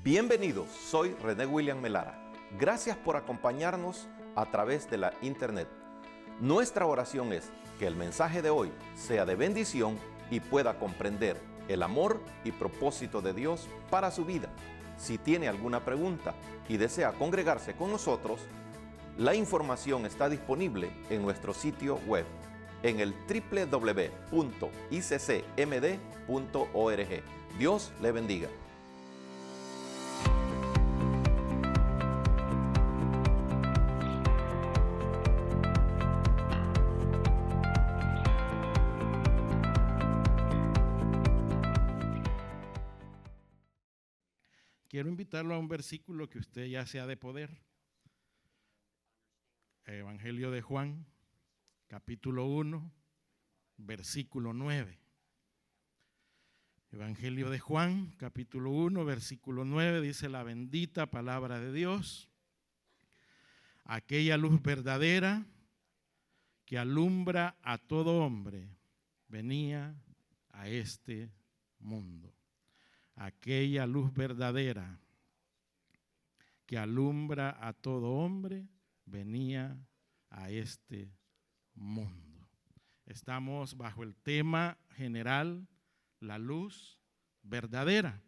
Bienvenidos, soy René William Melara. Gracias por acompañarnos a través de la internet. Nuestra oración es que el mensaje de hoy sea de bendición y pueda comprender el amor y propósito de Dios para su vida. Si tiene alguna pregunta y desea congregarse con nosotros, la información está disponible en nuestro sitio web en el www.iccmd.org. Dios le bendiga. Quiero invitarlo a un versículo que usted ya sea de poder. Evangelio de Juan, capítulo 1, versículo 9. Evangelio de Juan, capítulo 1, versículo 9, dice la bendita palabra de Dios. Aquella luz verdadera que alumbra a todo hombre venía a este mundo. Aquella luz verdadera que alumbra a todo hombre venía a este mundo. Estamos bajo el tema general, la luz verdadera.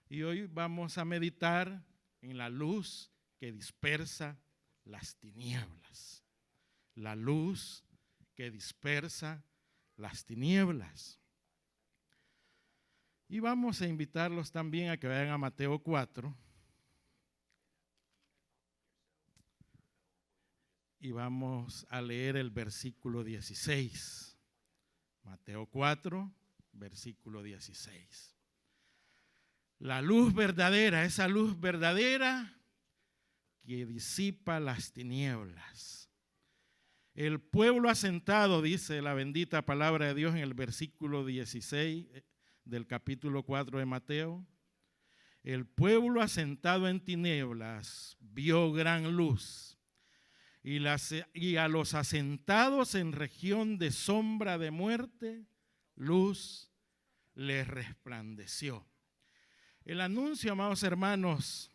Y hoy vamos a meditar en la luz que dispersa las tinieblas. La luz que dispersa las tinieblas. Y vamos a invitarlos también a que vayan a Mateo 4. Y vamos a leer el versículo 16. Mateo 4, versículo 16. La luz verdadera, esa luz verdadera que disipa las tinieblas. El pueblo asentado, dice la bendita palabra de Dios en el versículo 16 del capítulo 4 de Mateo. El pueblo asentado en tinieblas vio gran luz. Y a los asentados en región de sombra de muerte, luz les resplandeció. El anuncio, amados hermanos,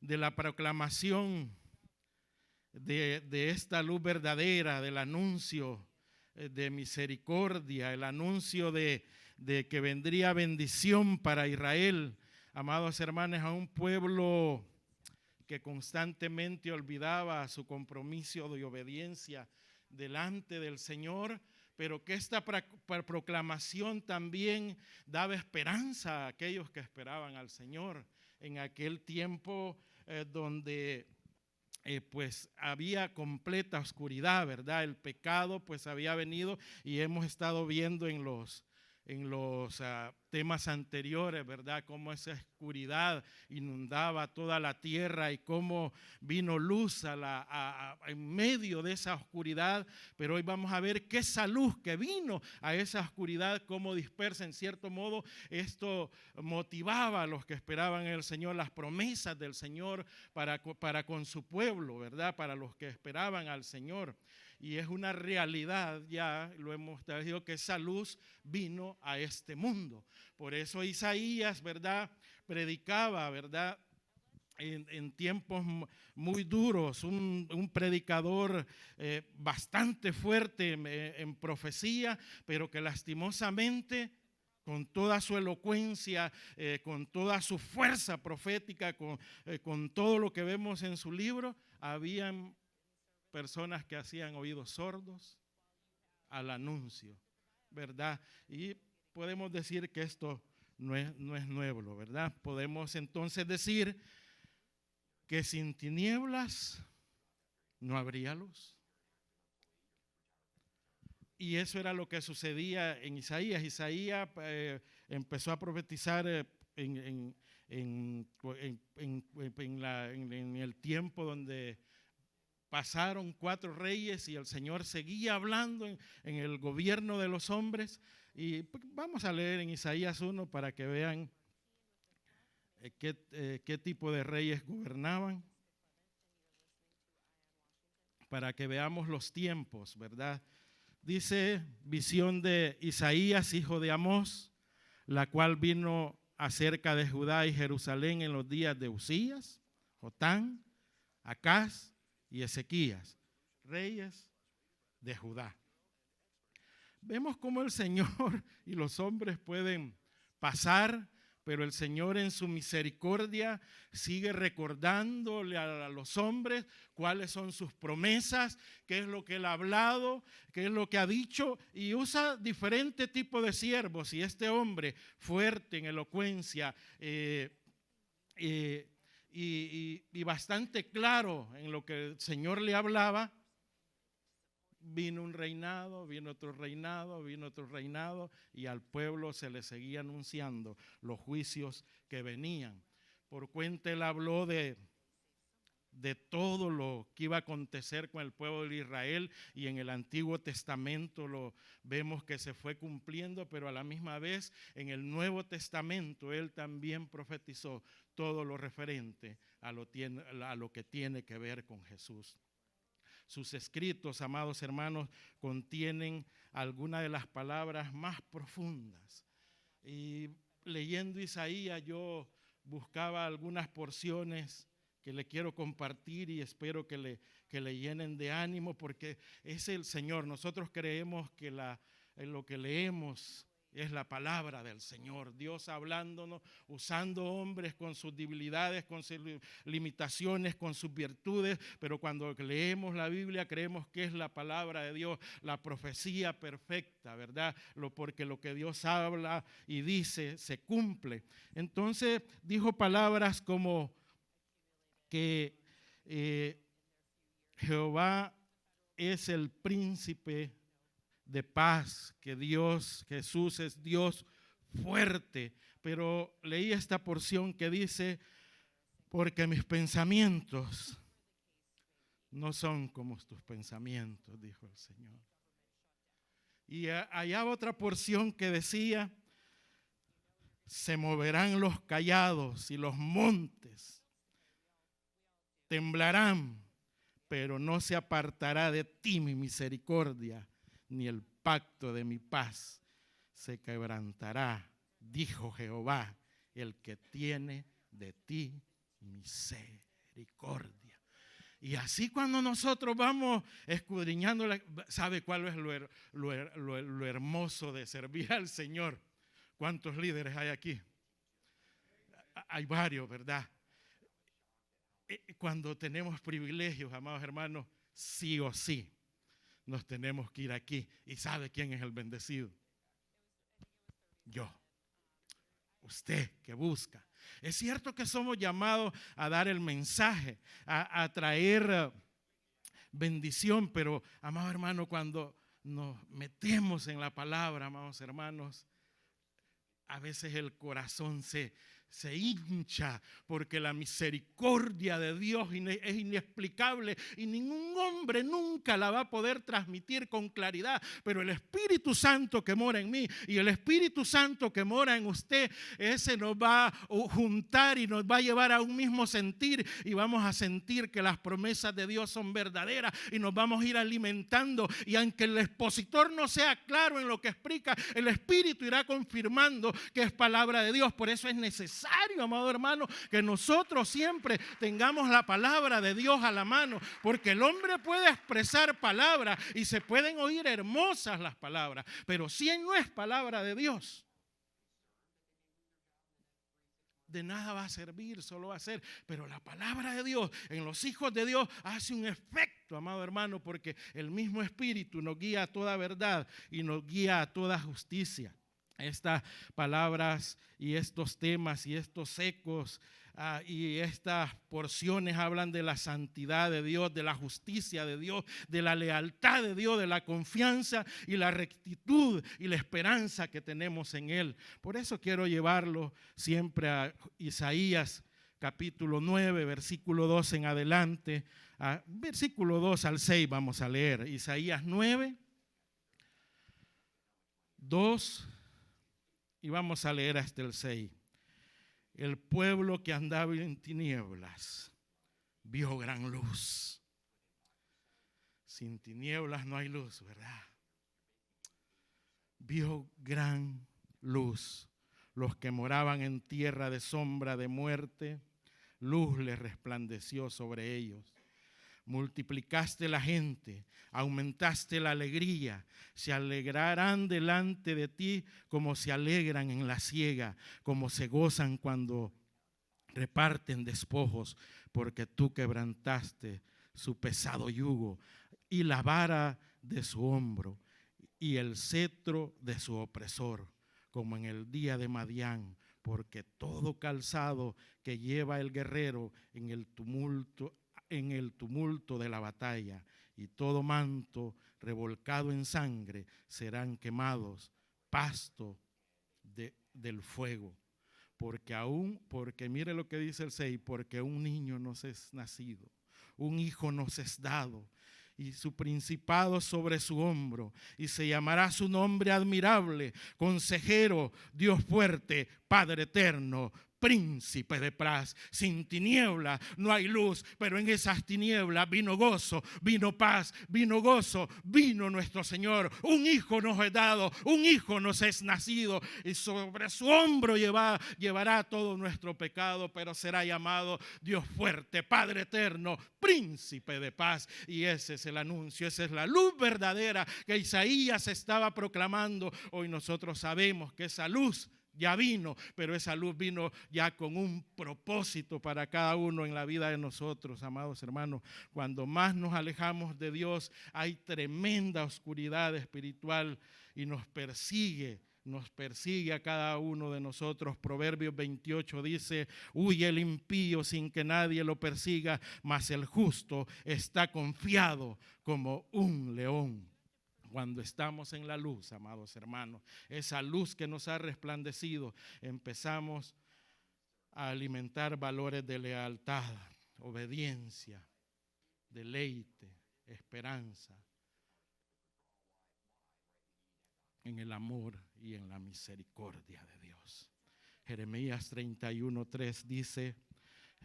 de la proclamación de esta luz verdadera, del anuncio de misericordia, el anuncio de que vendría bendición para Israel, amados hermanos, a un pueblo que constantemente olvidaba su compromiso de obediencia delante del Señor, pero que esta proclamación también daba esperanza a aquellos que esperaban al Señor en aquel tiempo donde pues había completa oscuridad, ¿verdad? El pecado pues había venido y hemos estado viendo en los temas anteriores, ¿verdad? Cómo esa oscuridad inundaba toda la tierra y cómo vino luz en medio de esa oscuridad. Pero hoy vamos a ver que esa luz que vino a esa oscuridad, cómo dispersa en cierto modo. Esto motivaba a los que esperaban en el Señor, las promesas del Señor para con su pueblo, ¿verdad? Para los que esperaban al Señor. Y es una realidad, ya lo hemos traído, que esa luz vino a este mundo. Por eso Isaías, ¿verdad?, predicaba, ¿verdad?, en tiempos muy duros, un predicador bastante fuerte en profecía, pero que lastimosamente, con toda su elocuencia, con toda su fuerza profética, con todo lo que vemos en su libro, habían personas que hacían oídos sordos al anuncio, ¿verdad? Y podemos decir que esto no es nuevo, ¿verdad? Podemos entonces decir que sin tinieblas no habría luz. Y eso era lo que sucedía en Isaías. Isaías empezó a profetizar en el tiempo donde pasaron 4 reyes y el Señor seguía hablando en el gobierno de los hombres. Y vamos a leer en Isaías 1 para que vean qué tipo de reyes gobernaban, para que veamos los tiempos, ¿verdad? Dice, visión de Isaías, hijo de Amós, la cual vino acerca de Judá y Jerusalén en los días de Usías, Jotán, Acaz y Ezequías, reyes de Judá. Vemos cómo el Señor y los hombres pueden pasar, pero el Señor en su misericordia sigue recordándole a los hombres cuáles son sus promesas, qué es lo que Él ha hablado, qué es lo que ha dicho, y usa diferentes tipos de siervos. Y este hombre fuerte en elocuencia y bastante claro en lo que el Señor le hablaba, vino un reinado, vino otro reinado, vino otro reinado, y al pueblo se le seguía anunciando los juicios que venían. Por cuenta él habló de todo lo que iba a acontecer con el pueblo de Israel, y en el Antiguo Testamento lo vemos que se fue cumpliendo, pero a la misma vez en el Nuevo Testamento él también profetizó todo lo referente a lo que tiene que ver con Jesús. Sus escritos, amados hermanos, contienen algunas de las palabras más profundas. Y leyendo Isaías yo buscaba algunas porciones que le quiero compartir y espero que le llenen de ánimo, porque es el Señor. Nosotros creemos que lo que leemos es la palabra del Señor, Dios hablándonos, usando hombres con sus debilidades, con sus limitaciones, con sus virtudes, pero cuando leemos la Biblia creemos que es la palabra de Dios, la profecía perfecta, ¿verdad? Porque lo que Dios habla y dice se cumple. Entonces dijo palabras como que Jehová es el príncipe de paz, que Jesús es Dios fuerte. Pero leí esta porción que dice: porque mis pensamientos no son como tus pensamientos, dijo el Señor. Y allá otra porción que decía: se moverán los callados y los montes temblarán, pero no se apartará de ti mi misericordia, ni el pacto de mi paz se quebrantará, dijo Jehová, el que tiene de ti misericordia. Y así cuando nosotros vamos escudriñando, ¿sabe cuál es lo hermoso de servir al Señor? ¿Cuántos líderes hay aquí? Hay varios, ¿verdad? Cuando tenemos privilegios, amados hermanos, sí o sí nos tenemos que ir aquí. ¿Y sabe quién es el bendecido? Yo. Usted que busca. Es cierto que somos llamados a dar el mensaje, a traer bendición, pero, amados hermanos, cuando nos metemos en la palabra, amados hermanos, a veces el corazón se hincha, porque la misericordia de Dios es inexplicable y ningún hombre nunca la va a poder transmitir con claridad, pero el Espíritu Santo que mora en mí y el Espíritu Santo que mora en usted, ese nos va a juntar y nos va a llevar a un mismo sentir, y vamos a sentir que las promesas de Dios son verdaderas y nos vamos a ir alimentando, y aunque el expositor no sea claro en lo que explica, el Espíritu irá confirmando que es palabra de Dios. Por eso es necesario, amado hermano, que nosotros siempre tengamos la palabra de Dios a la mano, porque el hombre puede expresar palabras y se pueden oír hermosas las palabras, pero si no es palabra de Dios, de nada va a servir, solo va a ser. Pero la palabra de Dios en los hijos de Dios hace un efecto, amado hermano, porque el mismo Espíritu nos guía a toda verdad y nos guía a toda justicia. Estas palabras y estos temas y estos ecos y estas porciones hablan de la santidad de Dios, de la justicia de Dios, de la lealtad de Dios, de la confianza y la rectitud y la esperanza que tenemos en Él. Por eso quiero llevarlo siempre a Isaías capítulo 9, versículo 2 en adelante. Versículo 2 al 6 vamos a leer. Isaías 9, 2 y vamos a leer hasta el 6. El pueblo que andaba en tinieblas vio gran luz. Sin tinieblas no hay luz, ¿verdad? Vio gran luz. los que moraban en tierra de sombra de muerte, luz les resplandeció sobre ellos. Multiplicaste la gente, aumentaste la alegría, se alegrarán delante de ti como se alegran en la siega, como se gozan cuando reparten despojos, porque tú quebrantaste su pesado yugo y la vara de su hombro y el cetro de su opresor, como en el día de Madián, porque todo calzado que lleva el guerrero en el tumulto de la batalla y todo manto revolcado en sangre serán quemados, pasto del fuego. Porque mire lo que dice el 6, porque un niño nos es nacido, un hijo nos es dado, y su principado sobre su hombro, y se llamará su nombre admirable, consejero, Dios fuerte, Padre eterno, príncipe de paz. Sin tiniebla no hay luz, pero en esas tinieblas vino gozo, vino paz, vino gozo, vino nuestro Señor. Un hijo nos es dado, un hijo nos es nacido, y sobre su hombro llevará todo nuestro pecado, pero será llamado Dios fuerte, Padre eterno, príncipe de paz. Y ese es el anuncio, esa es la luz verdadera que Isaías estaba proclamando. Hoy nosotros sabemos que esa luz ya vino, pero esa luz vino ya con un propósito para cada uno en la vida de nosotros, amados hermanos. Cuando más nos alejamos de Dios, hay tremenda oscuridad espiritual y nos persigue a cada uno de nosotros. Proverbios 28 dice: huye el impío sin que nadie lo persiga, mas el justo está confiado como un león. Cuando estamos en la luz, amados hermanos, esa luz que nos ha resplandecido, empezamos a alimentar valores de lealtad, obediencia, deleite, esperanza, en el amor y en la misericordia de Dios. Jeremías 31:3 dice: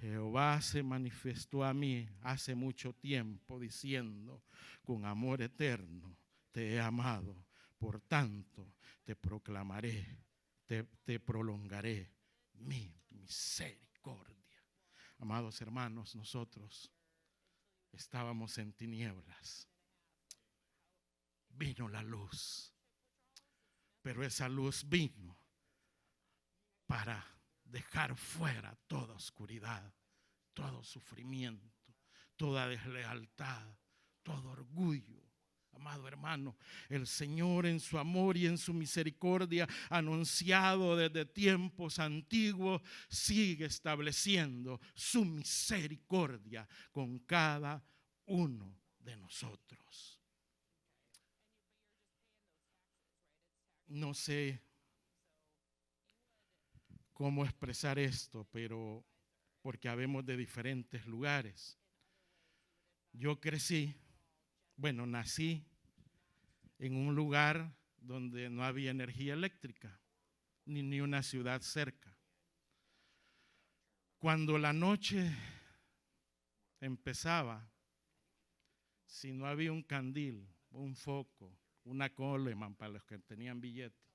Jehová se manifestó a mí hace mucho tiempo diciendo, con amor eterno te he amado, por tanto te proclamaré, te prolongaré mi misericordia. Amados hermanos, nosotros estábamos en tinieblas. Vino la luz, pero esa luz vino para dejar fuera toda oscuridad, todo sufrimiento, toda deslealtad, todo orgullo. Amado hermano, el Señor en su amor y en su misericordia, anunciado desde tiempos antiguos, sigue estableciendo su misericordia con cada uno de nosotros. No sé cómo expresar esto, pero porque habemos de diferentes lugares. Yo nací en un lugar donde no había energía eléctrica, ni una ciudad cerca. Cuando la noche empezaba, si no había un candil, un foco, una Coleman para los que tenían billete,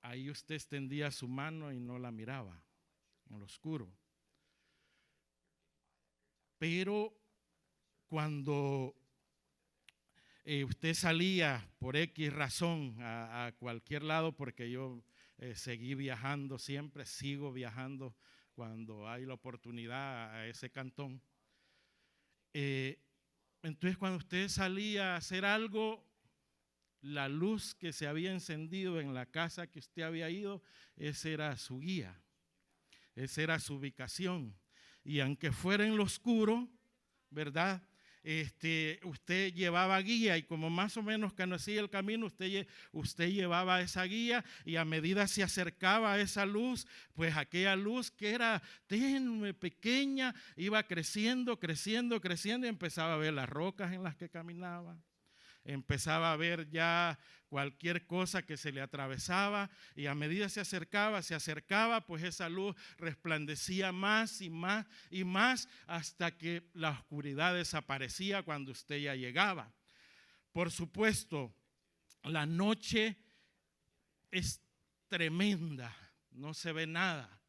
ahí usted extendía su mano y no la miraba en lo oscuro. Pero cuando usted salía por X razón a cualquier lado, porque yo seguí viajando siempre, sigo viajando cuando hay la oportunidad a ese cantón. Entonces cuando usted salía a hacer algo, la luz que se había encendido en la casa que usted había ido, esa era su guía, esa era su ubicación. Y aunque fuera en lo oscuro, ¿verdad? Usted llevaba guía, y como más o menos conocía el camino, usted llevaba esa guía, y a medida se acercaba a esa luz, pues aquella luz que era tenue, pequeña, iba creciendo, creciendo, creciendo, y empezaba a ver las rocas en las que caminaba. Empezaba a ver ya cualquier cosa que se le atravesaba, y a medida se acercaba, pues esa luz resplandecía más y más y más, hasta que la oscuridad desaparecía cuando usted ya llegaba. Por supuesto, la noche es tremenda, no se ve nada.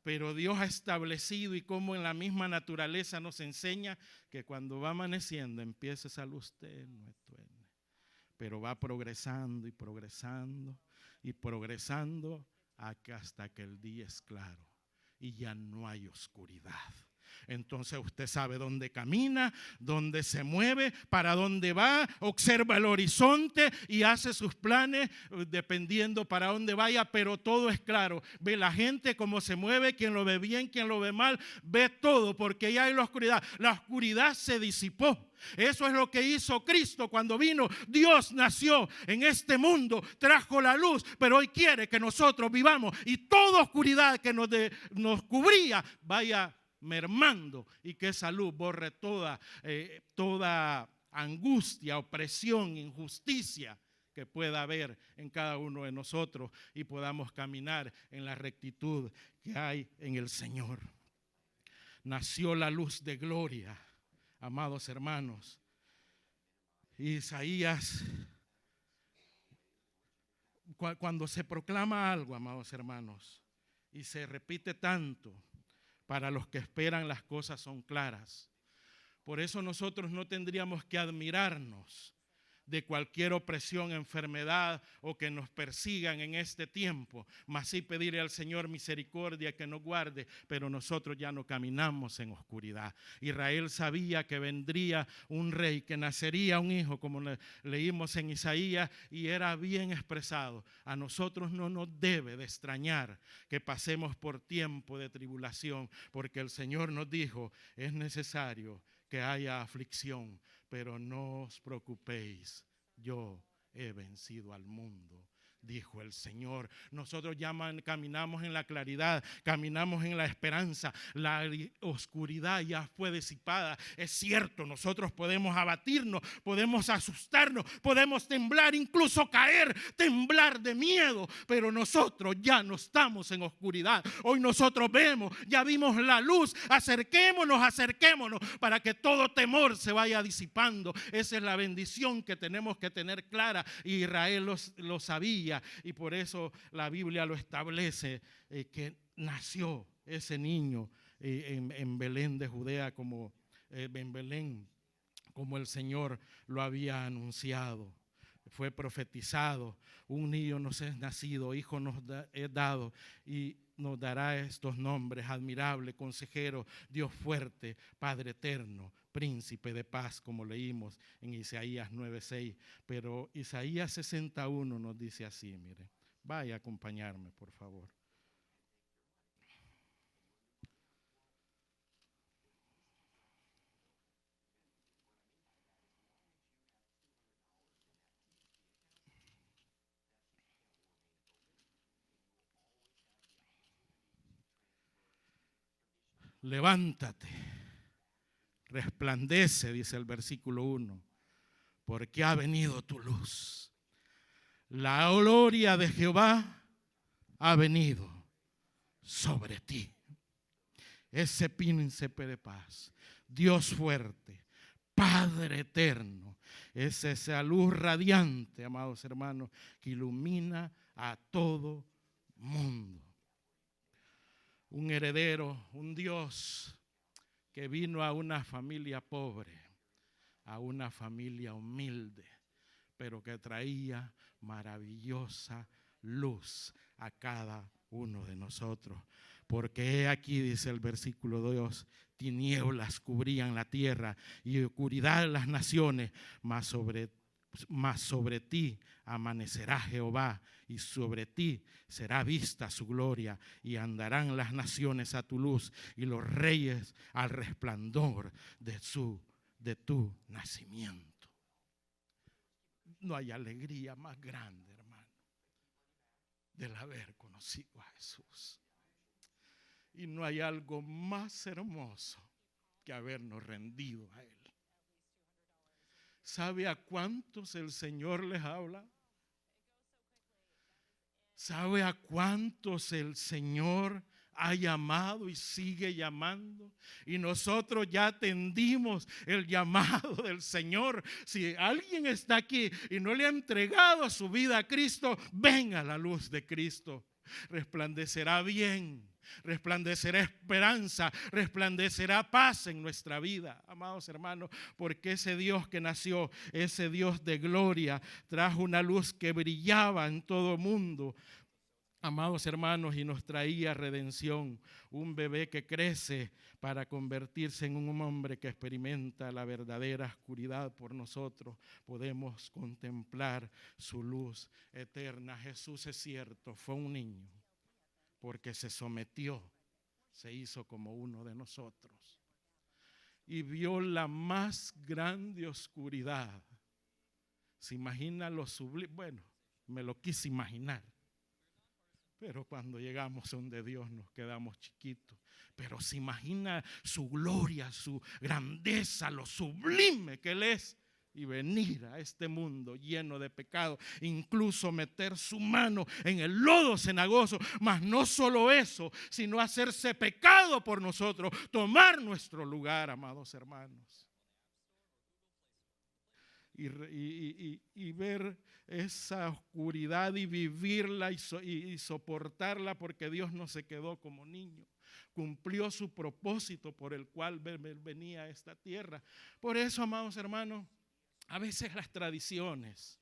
Pero Dios ha establecido, y como en la misma naturaleza nos enseña, que cuando va amaneciendo empieza esa luz tenue, pero va progresando y progresando y progresando hasta que el día es claro y ya no hay oscuridad. Entonces usted sabe dónde camina, dónde se mueve, para dónde va, observa el horizonte y hace sus planes dependiendo para dónde vaya, pero todo es claro. Ve la gente cómo se mueve, quién lo ve bien, quién lo ve mal, ve todo, porque ya hay la oscuridad. La oscuridad se disipó. Eso es lo que hizo Cristo cuando vino. Dios nació en este mundo, trajo la luz, pero hoy quiere que nosotros vivamos y toda oscuridad que nos cubría vaya mermando, y que esa luz borre toda angustia, opresión, injusticia que pueda haber en cada uno de nosotros, y podamos caminar en la rectitud que hay en el Señor. Nació la luz de gloria, amados hermanos. Isaías, cuando se proclama algo, amados hermanos, y se repite tanto, para los que esperan las cosas son claras. Por eso nosotros no tendríamos que admirarnos de cualquier opresión, enfermedad o que nos persigan en este tiempo, mas sí pedirle al Señor misericordia que nos guarde, pero nosotros ya no caminamos en oscuridad. Israel sabía que vendría un rey, que nacería un hijo, como leímos en Isaías, y era bien expresado. A nosotros no nos debe de extrañar que pasemos por tiempo de tribulación, porque el Señor nos dijo, es necesario que haya aflicción, pero no os preocupéis, yo he vencido al mundo, dijo el Señor. Nosotros ya caminamos en la claridad, caminamos en la esperanza. La oscuridad ya fue disipada. Es cierto, nosotros podemos abatirnos, podemos asustarnos, podemos temblar, incluso caer, temblar de miedo, pero nosotros ya no estamos en oscuridad. Hoy nosotros vemos, ya vimos la luz. Acerquémonos para que todo temor se vaya disipando. Esa es la bendición que tenemos que tener clara. Israel lo sabía, y por eso la Biblia lo establece, que nació ese niño en Belén de Judea, en Belén, como el Señor lo había anunciado. Fue profetizado: un niño nos es nacido, hijo nos es dado, y nos dará estos nombres: admirable, consejero, Dios fuerte, Padre eterno, príncipe de paz, como leímos en Isaías 9:6. Pero Isaías 61 nos dice así, mire, vaya a acompañarme, por favor. Levántate, resplandece, dice el versículo 1, porque ha venido tu luz. La gloria de Jehová ha venido sobre ti. Ese príncipe de paz, Dios fuerte, Padre eterno, es esa luz radiante, amados hermanos, que ilumina a todo mundo. Un heredero, un Dios que vino a una familia pobre, a una familia humilde, pero que traía maravillosa luz a cada uno de nosotros. Porque he aquí, dice el versículo 2, tinieblas cubrían la tierra y oscuridad las naciones, mas sobre ti amanecerá Jehová, y sobre ti será vista su gloria, y andarán las naciones a tu luz y los reyes al resplandor de tu nacimiento. No hay alegría más grande, hermano, del haber conocido a Jesús. Y no hay algo más hermoso que habernos rendido a Él. ¿Sabe a cuántos el Señor les habla? ¿Sabe a cuántos el Señor ha llamado y sigue llamando. Y nosotros ya atendimos el llamado del Señor. Si alguien está aquí y no le ha entregado su vida a Cristo, venga a la luz de Cristo. Resplandecerá bien, resplandecerá esperanza, resplandecerá paz en nuestra vida, amados hermanos, porque ese Dios que nació, ese Dios de gloria, trajo una luz que brillaba en todo mundo, amados hermanos, y nos traía redención. Un bebé que crece para convertirse en un hombre que experimenta la verdadera oscuridad por nosotros. Podemos contemplar su luz eterna. Jesús, es cierto, fue un niño porque se sometió, se hizo como uno de nosotros y vio la más grande oscuridad. ¿Se imagina lo sublime? Bueno, me lo quise imaginar. Pero cuando llegamos donde Dios nos quedamos chiquitos. Pero se imagina su gloria, su grandeza, lo sublime que Él es. Y venir a este mundo lleno de pecado, incluso meter su mano en el lodo cenagoso. Mas no solo eso, sino hacerse pecado por nosotros, tomar nuestro lugar, amados hermanos. Y ver esa oscuridad y vivirla y soportarla, porque Dios no se quedó como niño. Cumplió su propósito por el cual venía a esta tierra. Por eso, amados hermanos, a veces las tradiciones,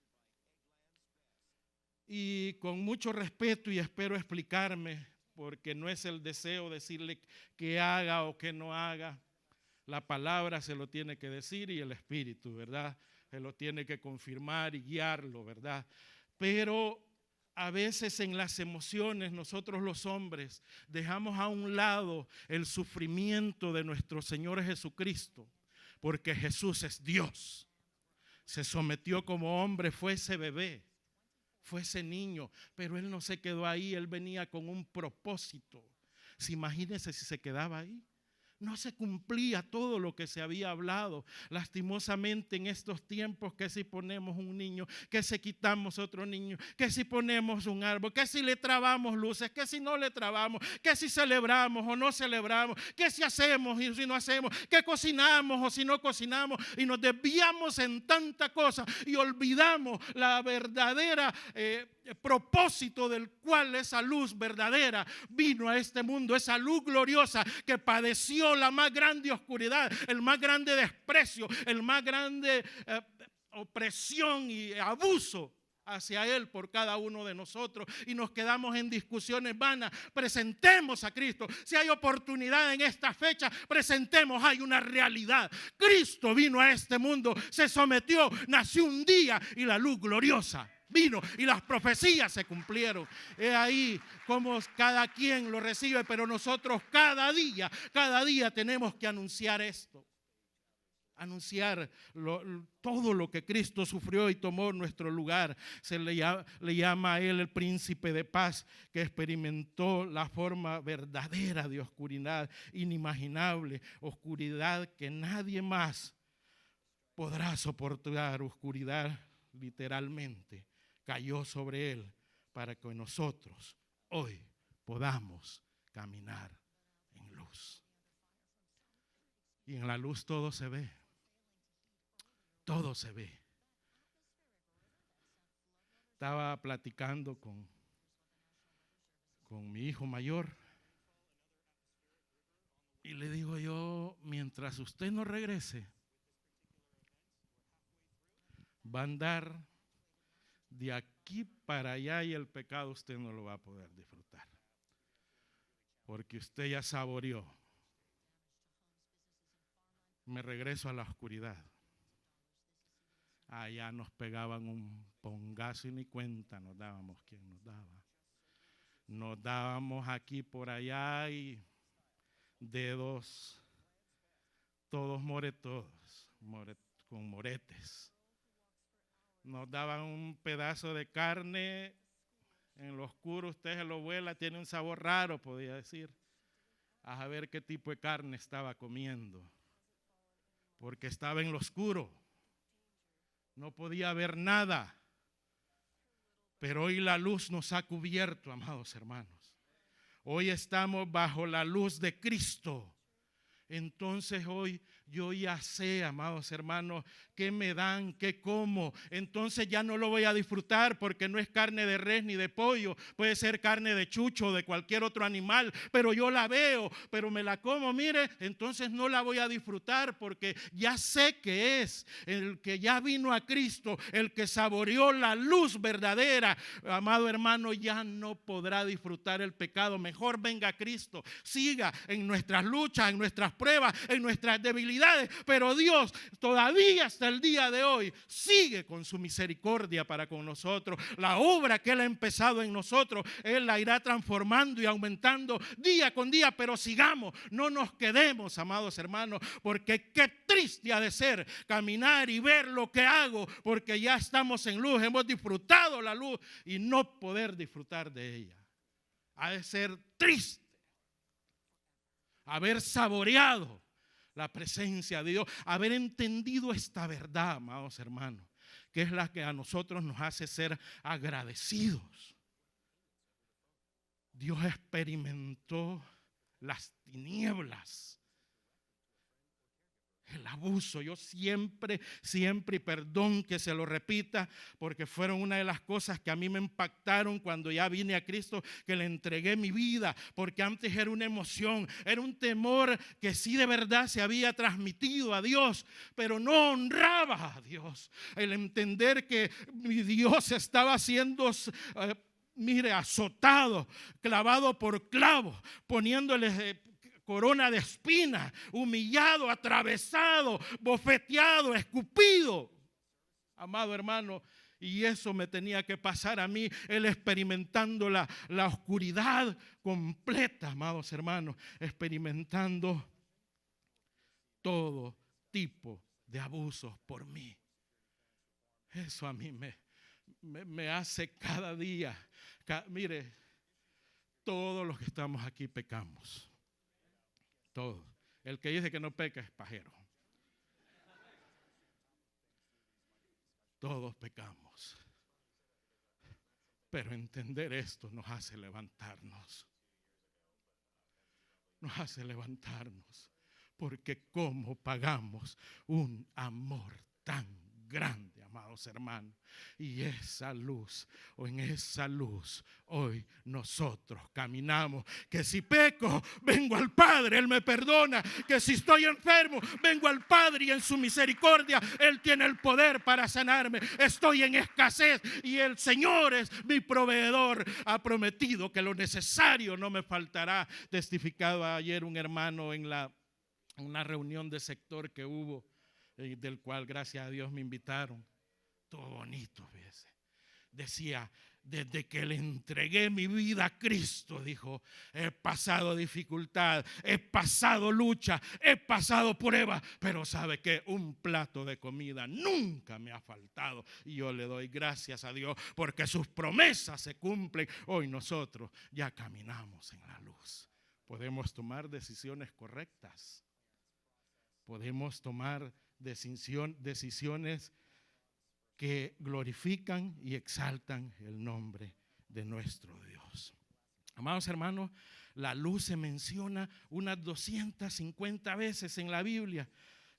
y con mucho respeto, y espero explicarme, porque no es el deseo decirle que haga o que no haga. La palabra se lo tiene que decir y el Espíritu, ¿verdad? Se lo tiene que confirmar y guiarlo, ¿verdad? Pero a veces en las emociones nosotros los hombres dejamos a un lado el sufrimiento de nuestro Señor Jesucristo, porque Jesús es Dios. Se sometió como hombre, fue ese bebé, fue ese niño, pero Él no se quedó ahí, Él venía con un propósito. Imagínense si se quedaba ahí. No se cumplía todo lo que se había hablado. Lastimosamente en estos tiempos, que si ponemos un niño, que si quitamos otro niño, que si ponemos un árbol, que si le trabamos luces, que si no le trabamos, que si celebramos o no celebramos, que si hacemos y si no hacemos, que cocinamos o si no cocinamos, y nos desviamos en tanta cosa y olvidamos la verdadera propósito del cual esa luz verdadera vino a este mundo, esa luz gloriosa que padeció la más grande oscuridad, el más grande desprecio, el más grande opresión y abuso hacia Él por cada uno de nosotros, y nos quedamos en discusiones vanas. Presentemos a Cristo. Si hay oportunidad en esta fecha, presentemos. Hay una realidad. Cristo vino a este mundo, se sometió, nació un día, y la luz gloriosa vino y las profecías se cumplieron. Es ahí como cada quien lo recibe, pero nosotros cada día tenemos que anunciar esto. Anunciar todo lo que Cristo sufrió y tomó nuestro lugar. Se le llama a Él el príncipe de paz, que experimentó la forma verdadera de oscuridad inimaginable, oscuridad que nadie más podrá soportar. Oscuridad literalmente cayó sobre Él para que nosotros hoy podamos caminar en luz. Y en la luz todo se ve. Todo se ve. Estaba platicando con mi hijo mayor y le digo yo: mientras usted no regrese, va a andar de aquí para allá, y el pecado usted no lo va a poder disfrutar, porque usted ya saboreó. Me regreso a la oscuridad. Allá nos pegaban un pongazo y ni cuenta nos dábamos quién nos daba. Nos dábamos aquí por allá y dedos todos moretosos, con moretes. Nos daban un pedazo de carne en lo oscuro, usted se lo vuela, tiene un sabor raro, podía decir. A saber qué tipo de carne estaba comiendo, porque estaba en lo oscuro. No podía ver nada. Pero hoy la luz nos ha cubierto, amados hermanos. Hoy estamos bajo la luz de Cristo. Entonces hoy yo ya sé, amados hermanos, qué me dan, qué como. Entonces ya no lo voy a disfrutar porque no es carne de res ni de pollo. Puede ser carne de chucho o de cualquier otro animal, pero yo la veo, pero me la como, mire. Entonces no la voy a disfrutar porque ya sé que es el que ya vino a Cristo, el que saboreó la luz verdadera. Amado hermano, ya no podrá disfrutar el pecado. Mejor venga Cristo, siga en nuestras luchas, en nuestras pruebas, en nuestras debilidades. Pero Dios todavía hasta el día de hoy sigue con su misericordia para con nosotros. La obra que Él ha empezado en nosotros, Él la irá transformando y aumentando día con día. Pero sigamos, no nos quedemos, amados hermanos, porque qué triste ha de ser caminar y ver lo que hago, porque ya estamos en luz, hemos disfrutado la luz y no poder disfrutar de ella. Ha de ser triste haber saboreado la presencia de Dios, haber entendido esta verdad, amados hermanos, que es la que a nosotros nos hace ser agradecidos. Dios experimentó las tinieblas, el abuso. Yo siempre, y perdón que se lo repita, porque fueron una de las cosas que a mí me impactaron cuando ya vine a Cristo, que le entregué mi vida, porque antes era una emoción, era un temor que sí de verdad se había transmitido a Dios, pero no honraba a Dios. El entender que mi Dios estaba siendo azotado, clavado por clavos, poniéndole corona de espinas, humillado, atravesado, bofeteado, escupido. Amado hermano, y eso me tenía que pasar a mí, él experimentando la oscuridad completa, amados hermanos, experimentando todo tipo de abusos por mí. Eso a mí me hace cada día. Mire, todos los que estamos aquí pecamos. Todo. El que dice que no peca es pajero. Todos pecamos. Pero entender esto nos hace levantarnos. Nos hace levantarnos. Porque cómo pagamos un amor tan grande, amados hermanos. Y esa luz, o en esa luz, hoy nosotros caminamos. Que si peco, vengo al Padre, Él me perdona. Que si estoy enfermo, vengo al Padre y en su misericordia Él tiene el poder para sanarme. Estoy en escasez y el Señor es mi proveedor. Ha prometido que lo necesario no me faltará. Testificaba ayer un hermano en una reunión de sector que hubo, del cual gracias a Dios me invitaron. Todo bonito, fíjese. Decía, desde que le entregué mi vida a Cristo, dijo, he pasado dificultad, he pasado lucha, he pasado prueba, pero sabe que un plato de comida nunca me ha faltado. Y yo le doy gracias a Dios porque sus promesas se cumplen. Hoy nosotros ya caminamos en la luz. Podemos tomar decisiones correctas. Podemos tomar decisiones que glorifican y exaltan el nombre de nuestro Dios. Amados hermanos, la luz se menciona unas 250 veces en la Biblia.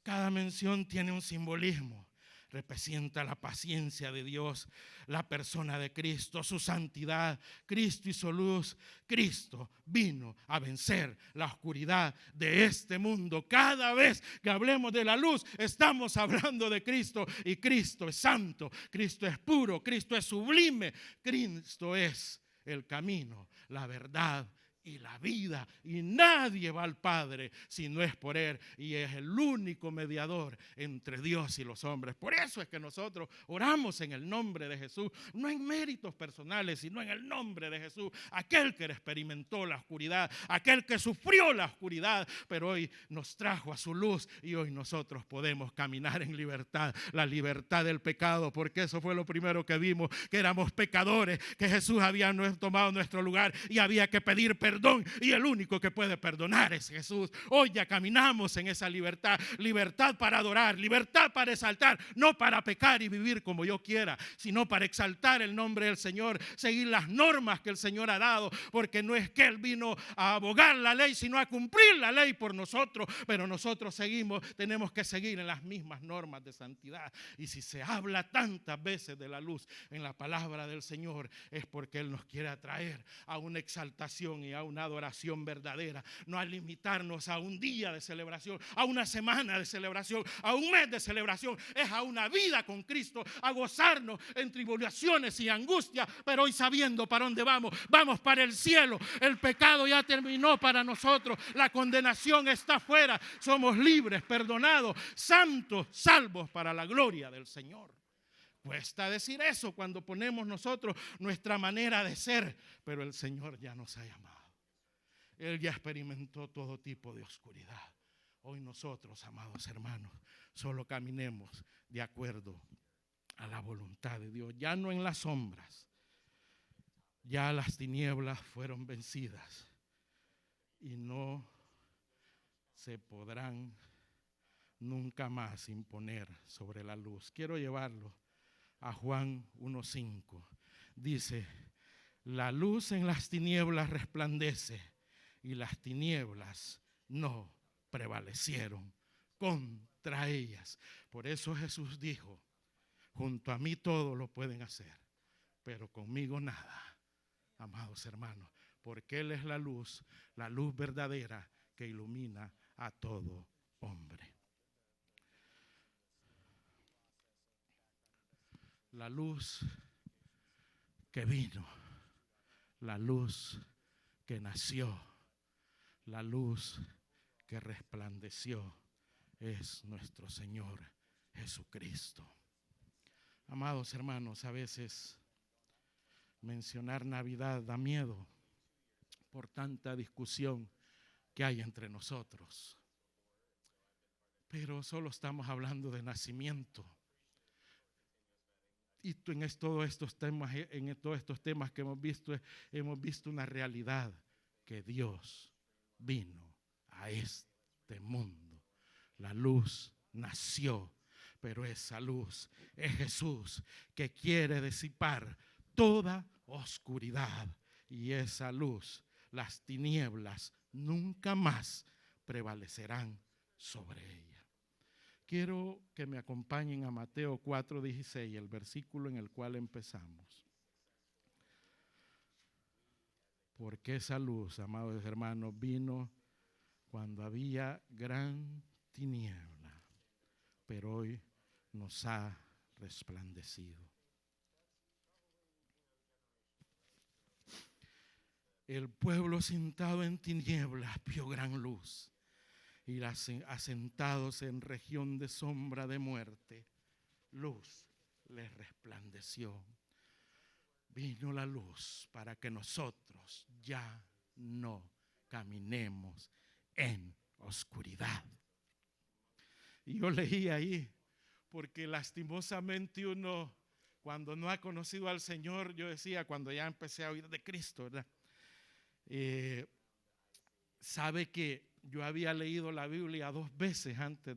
Cada mención tiene un simbolismo. Representa la paciencia de Dios, la persona de Cristo, su santidad. Cristo y su luz. Cristo vino a vencer la oscuridad de este mundo. Cada vez que hablemos de la luz, estamos hablando de Cristo. Y Cristo es santo, Cristo es puro, Cristo es sublime. Cristo es el camino, la verdad y la vida, y nadie va al Padre si no es por Él, y es el único mediador entre Dios y los hombres. Por eso es que nosotros oramos en el nombre de Jesús, no en méritos personales, sino en el nombre de Jesús, aquel que experimentó la oscuridad, aquel que sufrió la oscuridad, pero hoy nos trajo a su luz, y hoy nosotros podemos caminar en libertad, la libertad del pecado, porque eso fue lo primero que vimos, que éramos pecadores, que Jesús había tomado nuestro lugar y había que pedir perdón perdón y el único que puede perdonar es Jesús. Hoy ya caminamos en esa libertad, libertad para adorar, libertad para exaltar, no para pecar y vivir como yo quiera, sino para exaltar el nombre del Señor, seguir las normas que el Señor ha dado, porque no es que Él vino a abogar la ley, sino a cumplir la ley por nosotros, pero nosotros tenemos que seguir en las mismas normas de santidad. Y si se habla tantas veces de la luz en la palabra del Señor, es porque Él nos quiere atraer a una exaltación y a una adoración verdadera, no a limitarnos a un día de celebración, a una semana de celebración, a un mes de celebración, es a una vida con Cristo, a gozarnos en tribulaciones y angustia, pero hoy sabiendo para dónde vamos para el cielo. El pecado ya terminó para nosotros, la condenación está fuera, somos libres, perdonados, santos, salvos para la gloria del Señor. Cuesta decir eso cuando ponemos nosotros nuestra manera de ser, pero el Señor ya nos ha llamado. Él ya experimentó todo tipo de oscuridad. Hoy nosotros, amados hermanos, solo caminemos de acuerdo a la voluntad de Dios, ya no en las sombras. Ya las tinieblas fueron vencidas y no se podrán nunca más imponer sobre la luz. Quiero llevarlo a Juan 1:5. Dice: la luz en las tinieblas resplandece y las tinieblas no prevalecieron contra ellas. Por eso Jesús dijo: junto a mí todo lo pueden hacer, pero conmigo nada. Amados hermanos, porque Él es la luz verdadera que ilumina a todo hombre. La luz que vino, la luz que nació, la luz que resplandeció es nuestro Señor Jesucristo. Amados hermanos, a veces mencionar Navidad da miedo por tanta discusión que hay entre nosotros. Pero solo estamos hablando de nacimiento. Y en todos estos temas que hemos visto una realidad, que Dios vino a este mundo. La luz nació, pero esa luz es Jesús, que quiere disipar toda oscuridad, y esa luz, las tinieblas nunca más prevalecerán sobre ella. Quiero que me acompañen a Mateo 4:16, el versículo en el cual empezamos. Porque esa luz, amados hermanos, vino cuando había gran tiniebla, pero hoy nos ha resplandecido. El pueblo sentado en tinieblas vio gran luz, y asentados en región de sombra de muerte, luz les resplandeció. Vino la luz para que nosotros ya no caminemos en oscuridad. Y yo leí ahí, porque lastimosamente uno, cuando no ha conocido al Señor, yo decía, cuando ya empecé a oír de Cristo, ¿verdad? Sabe que yo había leído la Biblia 2 veces antes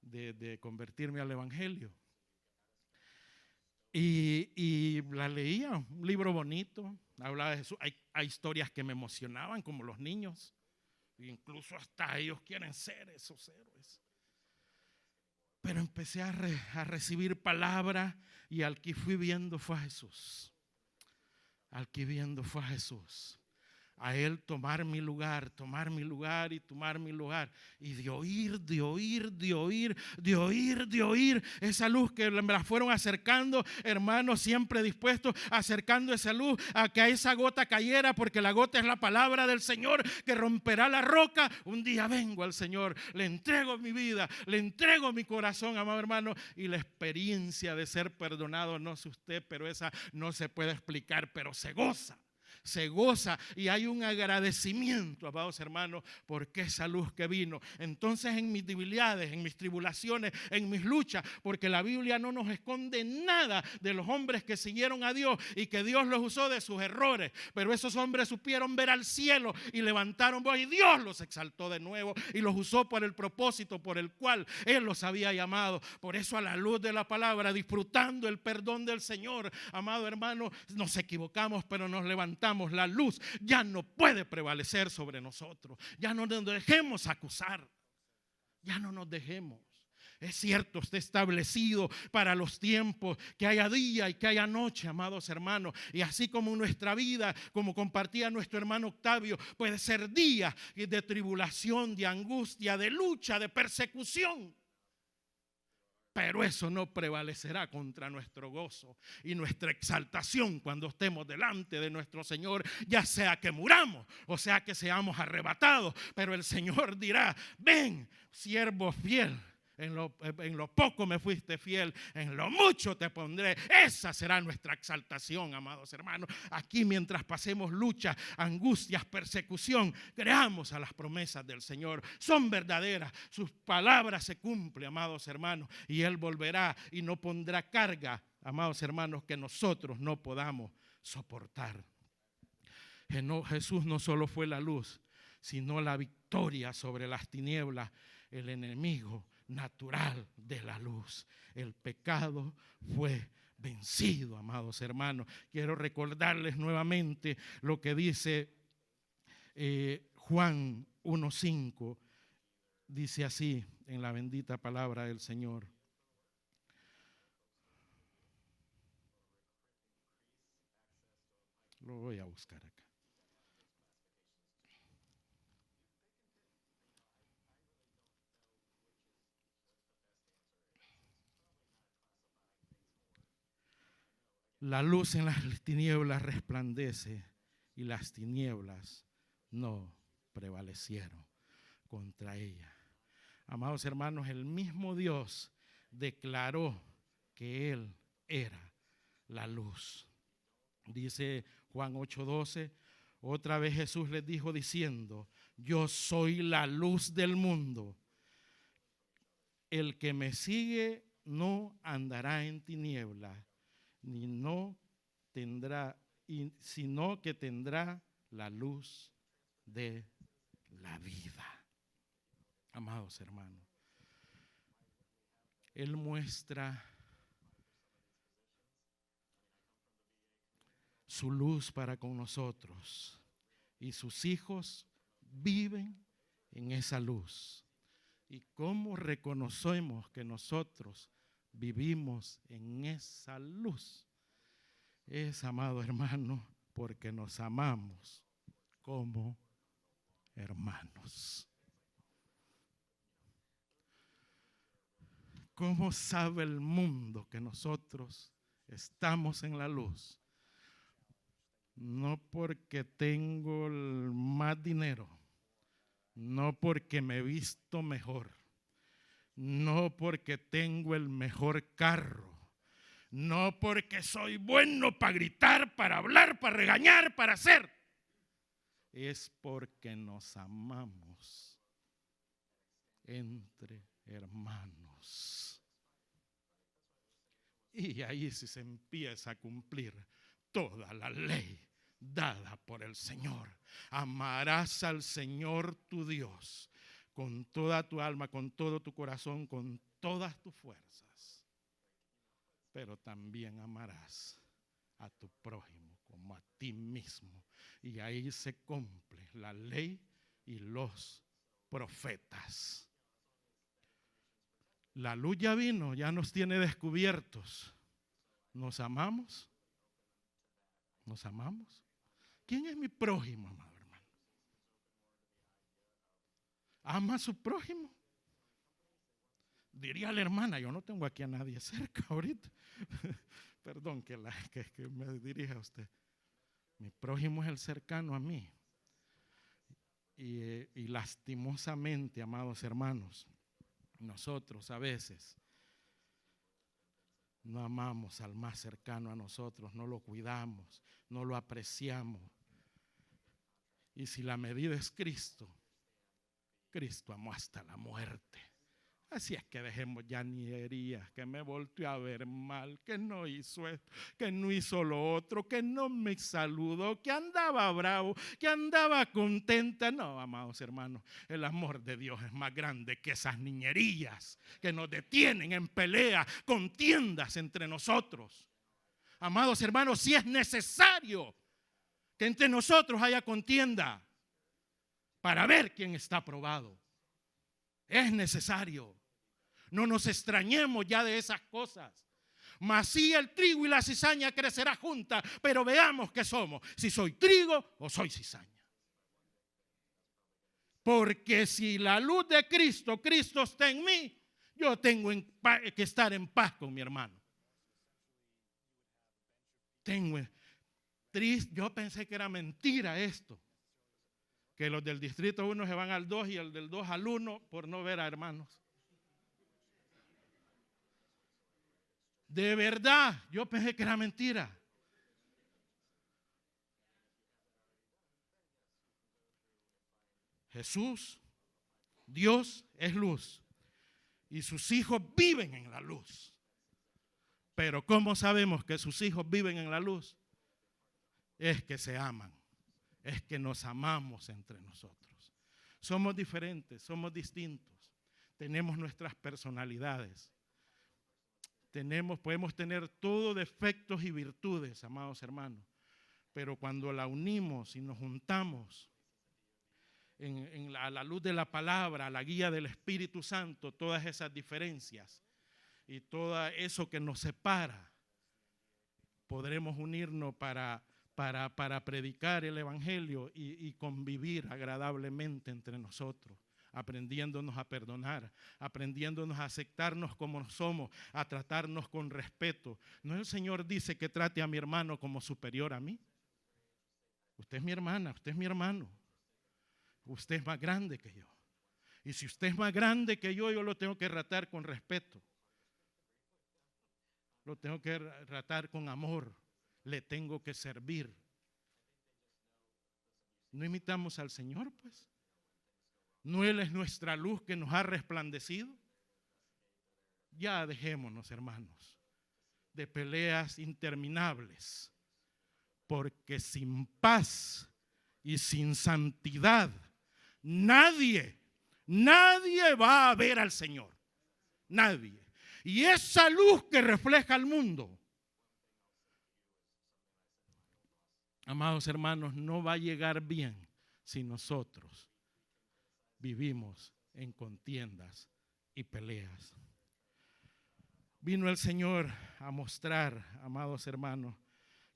de convertirme al Evangelio. Y la leía, un libro bonito, hablaba de Jesús. Hay historias que me emocionaban, como los niños, e incluso hasta ellos quieren ser esos héroes. Pero empecé a recibir palabra, y al que fui viendo fue a Jesús. Al que viendo fue a Jesús. A Él tomar mi lugar y tomar mi lugar. Y de oír esa luz que me la fueron acercando, hermanos, siempre dispuestos, acercando esa luz a que a esa gota cayera, porque la gota es la palabra del Señor que romperá la roca. Un día vengo al Señor, le entrego mi vida, le entrego mi corazón, amado hermano, y la experiencia de ser perdonado, no sé usted, pero esa no se puede explicar, pero se goza. se goza y hay un agradecimiento, amados hermanos, porque esa luz que vino. Entonces en mis debilidades, en mis tribulaciones, en mis luchas, porque la Biblia no nos esconde nada de los hombres que siguieron a Dios y que Dios los usó de sus errores, pero esos hombres supieron ver al cielo y levantaron voz y Dios los exaltó de nuevo y los usó por el propósito por el cual Él los había llamado. Por eso, a la luz de la palabra, disfrutando el perdón del Señor, amado hermano, nos equivocamos pero nos levantamos. La luz ya no puede prevalecer sobre nosotros. Ya no nos dejemos acusar, ya no nos dejemos. Es cierto, está establecido para los tiempos que haya día y que haya noche, amados hermanos. Y así como nuestra vida, como compartía nuestro hermano Octavio, puede ser día de tribulación, de angustia, de lucha, de persecución. Pero eso no prevalecerá contra nuestro gozo y nuestra exaltación cuando estemos delante de nuestro Señor, ya sea que muramos o sea que seamos arrebatados. Pero el Señor dirá: ven, siervo fiel. En lo poco me fuiste fiel, en lo mucho te pondré. Esa será nuestra exaltación, amados hermanos. Aquí, mientras pasemos luchas, angustias, persecución, creamos a las promesas del Señor. Son verdaderas, sus palabras se cumplen, amados hermanos. Y Él volverá y no pondrá carga, amados hermanos, que nosotros no podamos soportar. Jesús no solo fue la luz, sino la victoria sobre las tinieblas, el enemigo natural de la luz. El pecado fue vencido, amados hermanos. Quiero recordarles nuevamente lo que dice Juan 1:5. Dice así en la bendita palabra del Señor: lo voy a buscar acá. La luz en las tinieblas resplandece y las tinieblas no prevalecieron contra ella. Amados hermanos, el mismo Dios declaró que Él era la luz. Dice Juan 8:12, otra vez Jesús les dijo diciendo: yo soy la luz del mundo. El que me sigue no andará en tinieblas, sino que tendrá la luz de la vida. Amados hermanos, Él muestra su luz para con nosotros y sus hijos viven en esa luz. ¿Y cómo reconocemos que nosotros vivimos en esa luz? Es, amado hermano, porque nos amamos como hermanos. ¿Cómo sabe el mundo que nosotros estamos en la luz? No porque tengo más dinero, no porque me he visto mejor, no porque tengo el mejor carro, no porque soy bueno para gritar, para hablar, para regañar, para hacer. Es porque nos amamos entre hermanos. Y ahí sí se empieza a cumplir toda la ley dada por el Señor. Amarás al Señor tu Dios con toda tu alma, con todo tu corazón, con todas tus fuerzas. Pero también amarás a tu prójimo como a ti mismo. Y ahí se cumple la ley y los profetas. La luz ya vino, ya nos tiene descubiertos. ¿Nos amamos? ¿Nos amamos? ¿Quién es mi prójimo, amado hermano? ¿Ama a su prójimo? Diría la hermana: yo no tengo aquí a nadie cerca ahorita. Perdón que me dirija a usted. Mi prójimo es el cercano a mí. Y lastimosamente, amados hermanos, nosotros a veces no amamos al más cercano a nosotros, no lo cuidamos, no lo apreciamos. Y si la medida es Cristo, Cristo amó hasta la muerte. Así es que dejemos ya nierías, que me volteó a ver mal, que no hizo esto, que no hizo lo otro, que no me saludó, que andaba bravo, que andaba contenta. No, amados hermanos, el amor de Dios es más grande que esas niñerías que nos detienen en pelea, contiendas entre nosotros. Amados hermanos, si es necesario que entre nosotros haya contienda para ver quién está aprobado, es necesario. No nos extrañemos ya de esas cosas. Mas sí el trigo y la cizaña crecerá juntas, pero veamos qué somos, si soy trigo o soy cizaña. Porque si la luz de Cristo, Cristo está en mí, yo tengo que estar en paz con mi hermano. Yo pensé que era mentira esto, que los del distrito 1 se van al 2 y el del 2 al 1 por no ver a hermanos. De verdad, yo pensé que era mentira. Jesús, Dios es luz y sus hijos viven en la luz. Pero ¿cómo sabemos que sus hijos viven en la luz? Es que se aman, es que nos amamos entre nosotros. Somos diferentes, somos distintos, tenemos nuestras personalidades. Podemos tener todos defectos y virtudes, amados hermanos, pero cuando la unimos y nos juntamos a la luz de la palabra, a la guía del Espíritu Santo, todas esas diferencias y todo eso que nos separa, podremos unirnos para predicar el Evangelio y convivir agradablemente entre nosotros, aprendiéndonos a perdonar, aprendiéndonos a aceptarnos como somos, a tratarnos con respeto. ¿No el Señor dice que trate a mi hermano como superior a mí? Usted es mi hermana, usted es mi hermano. Usted es más grande que yo. Y si usted es más grande que yo lo tengo que tratar con respeto. Lo tengo que tratar con amor. Le tengo que servir. ¿No imitamos al Señor, pues? ¿No Él es nuestra luz que nos ha resplandecido? Ya dejémonos, hermanos, de peleas interminables, porque sin paz y sin santidad nadie va a ver al Señor. Nadie. Y esa luz que refleja al mundo, amados hermanos, no va a llegar bien si nosotros vivimos en contiendas y peleas. Vino el Señor a mostrar, amados hermanos,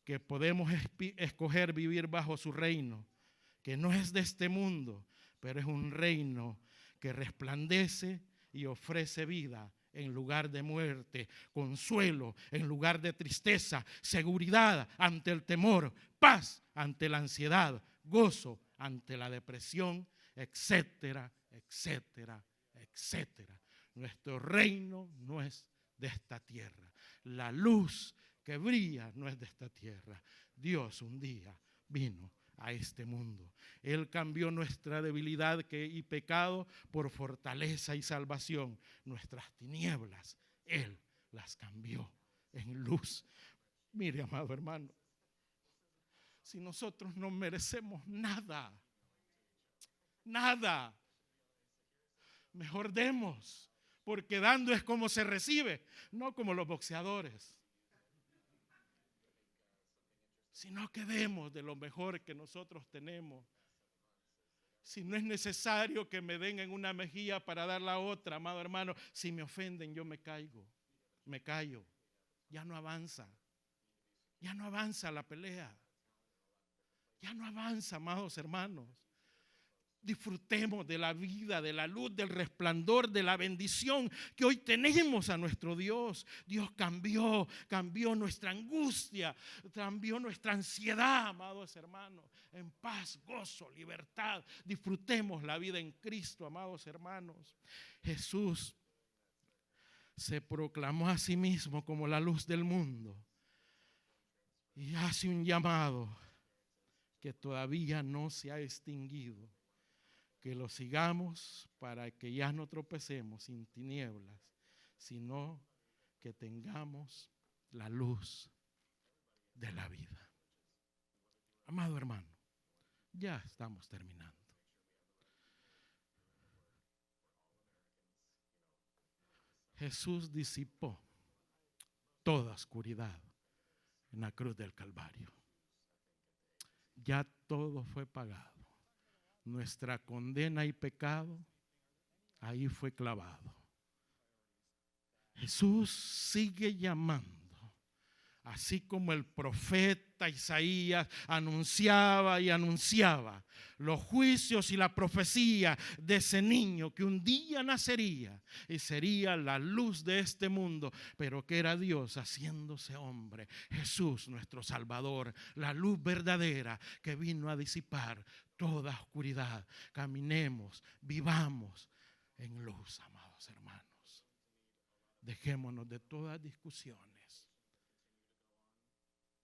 que podemos escoger vivir bajo su reino, que no es de este mundo, pero es un reino que resplandece y ofrece vida en lugar de muerte, consuelo en lugar de tristeza, seguridad ante el temor, paz ante la ansiedad, gozo ante la depresión, etcétera, etcétera, etcétera. Nuestro reino no es de esta tierra. La luz que brilla no es de esta tierra. Dios un día vino a este mundo. Él cambió nuestra debilidad y pecado por fortaleza y salvación. Nuestras tinieblas, Él las cambió en luz. Mire, amado hermano, si nosotros no merecemos nada, mejor demos, porque dando es como se recibe, no como los boxeadores, sino que demos de lo mejor que nosotros tenemos. Si no es necesario que me den en una mejilla para dar la otra, amado hermano, si me ofenden yo me callo, ya no avanza la pelea, ya no avanza, amados hermanos. Disfrutemos de la vida, de la luz, del resplandor, de la bendición que hoy tenemos a nuestro Dios. Dios cambió nuestra angustia, cambió nuestra ansiedad, amados hermanos. En paz, gozo, libertad. Disfrutemos la vida en Cristo, amados hermanos. Jesús se proclamó a sí mismo como la luz del mundo y hace un llamado que todavía no se ha extinguido, que lo sigamos para que ya no tropecemos sin tinieblas, sino que tengamos la luz de la vida. Amado hermano, ya estamos terminando. Jesús disipó toda oscuridad en la cruz del Calvario. Ya todo fue pagado. Nuestra condena y pecado ahí fue clavado. Jesús sigue llamando, así como el profeta Isaías anunciaba y anunciaba los juicios y la profecía de ese niño que un día nacería y sería la luz de este mundo, pero que era Dios haciéndose hombre. Jesús, nuestro Salvador, la luz verdadera que vino a disipar toda oscuridad. Caminemos, vivamos en luz, amados hermanos. Dejémonos de todas discusiones.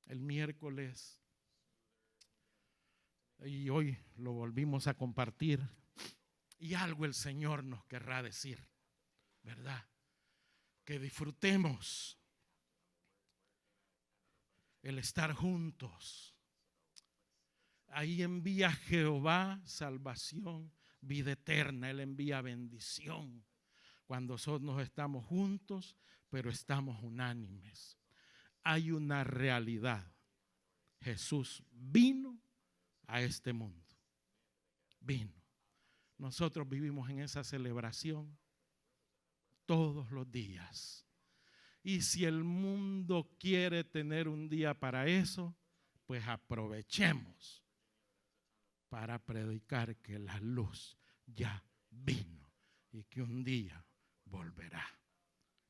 El miércoles, y hoy lo volvimos a compartir, y algo el Señor nos querrá decir, ¿verdad? Que disfrutemos el estar juntos. Ahí envía Jehová salvación, vida eterna. Él envía bendición cuando nosotros estamos juntos, pero estamos unánimes. Hay una realidad. Jesús vino a este mundo. Vino. Nosotros vivimos en esa celebración todos los días. Y si el mundo quiere tener un día para eso, pues aprovechemos para predicar que la luz ya vino y que un día volverá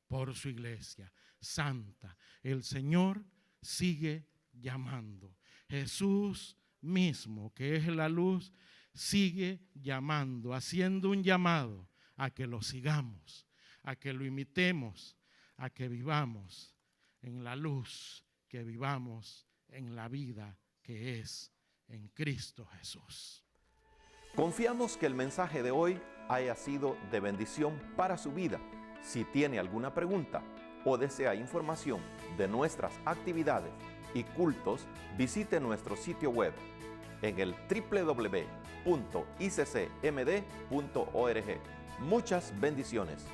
por su iglesia santa. El Señor sigue llamando. Jesús mismo, que es la luz, sigue llamando, haciendo un llamado a que lo sigamos, a que lo imitemos, a que vivamos en la luz, que vivamos en la vida que es en Cristo Jesús. Confiamos que el mensaje de hoy haya sido de bendición para su vida. Si tiene alguna pregunta o desea información de nuestras actividades y cultos, visite nuestro sitio web en el www.iccmd.org. Muchas bendiciones.